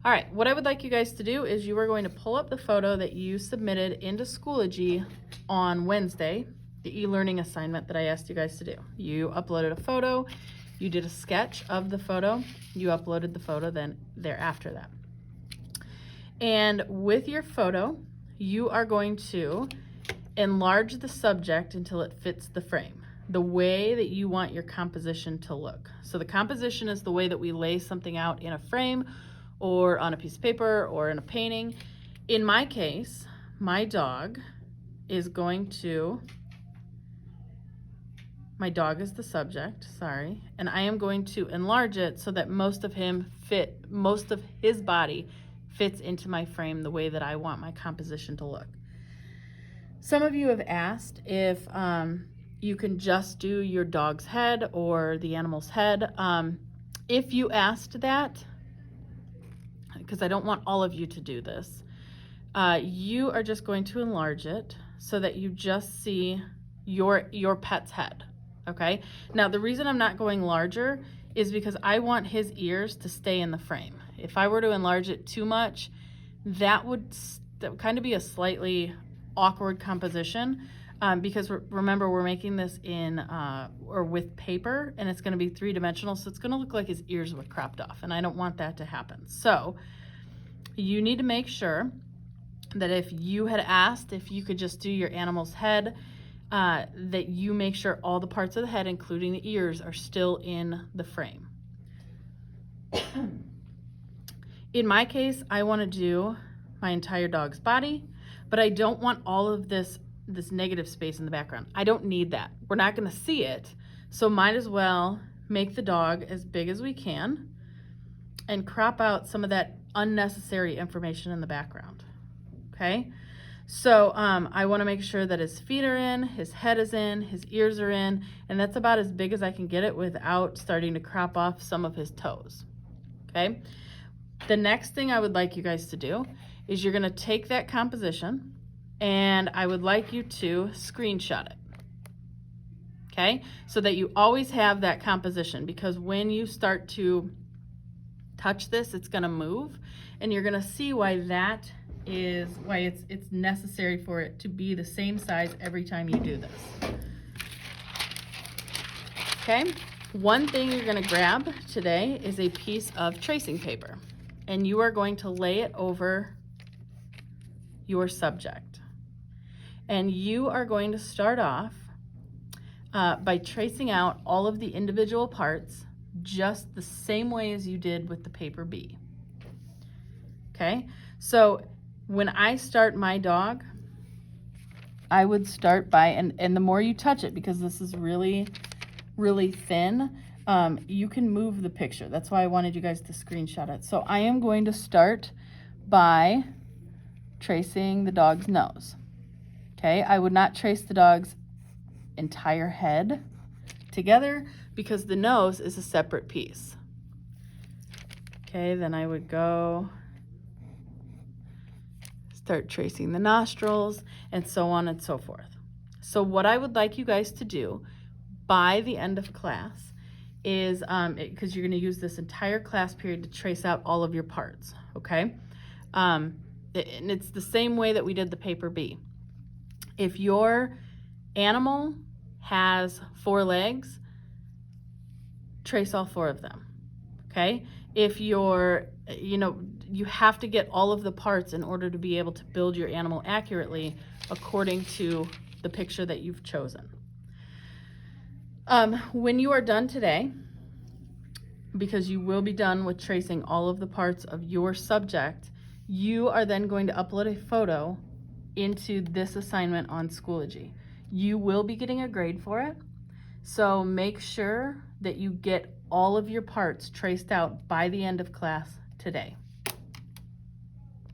All right, what I would like you guys to do is you are going to pull up the photo that you submitted into Schoology on Wednesday, the e-learning assignment that I asked you guys to do. You uploaded a photo, you did a sketch of the photo, you uploaded the photo then thereafter that. And with your photo, you are going to enlarge the subject until it fits the frame, the way that you want your composition to look. So the composition is the way that we lay something out in a frame or on a piece of paper or in a painting. In my case, my dog is the subject, sorry, and I am going to enlarge it so that most of his body fits into my frame the way that I want my composition to look. Some of you have asked if you can just do your dog's head or the animal's head. If you asked that, because I don't want all of you to do this, you are just going to enlarge it so that you just see your pet's head, okay? Now, the reason I'm not going larger is because I want his ears to stay in the frame. If I were to enlarge it too much, that would kind of be a slightly awkward composition, because remember, we're making this with paper, and it's going to be three-dimensional, so it's going to look like his ears were cropped off, and I don't want that to happen. So you need to make sure that if you had asked if you could just do your animal's head, that you make sure all the parts of the head, including the ears, are still in the frame. In my case, I want to do my entire dog's body, but I don't want all of this negative space in the background. I don't need that. We're not going to see it, so might as well make the dog as big as we can and crop out some of that unnecessary information in the background, okay? So I want to make sure that his feet are in, his head is in, his ears are in, and that's about as big as I can get it without starting to crop off some of his toes, okay? The next thing I would like you guys to do is you're going to take that composition, and I would like you to screenshot it, okay? So that you always have that composition, because when you start to touch this, it's going to move, and you're going to see why it's necessary for it to be the same size every time you do this. Okay, one thing you're going to grab today is a piece of tracing paper, and you are going to lay it over your subject. And you are going to start off by tracing out all of the individual parts just the same way as you did with the paper B. Okay, so when I start my dog, I would start by, and the more you touch it, because this is really, really thin, you can move the picture. That's why I wanted you guys to screenshot it. So I am going to start by tracing the dog's nose. Okay, I would not trace the dog's entire head together because the nose is a separate piece. Okay, then I would go start tracing the nostrils and so on and so forth. So what I would like you guys to do by the end of class is, because you're going to use this entire class period to trace out all of your parts, okay? And it's the same way that we did the paper B. If your animal has 4 legs, trace all 4 of them, okay? If you have to get all of the parts in order to be able to build your animal accurately according to the picture that you've chosen. When you are done today, because you will be done with tracing all of the parts of your subject, you are then going to upload a photo into this assignment on Schoology. You will be getting a grade for it, so make sure that you get all of your parts traced out by the end of class today.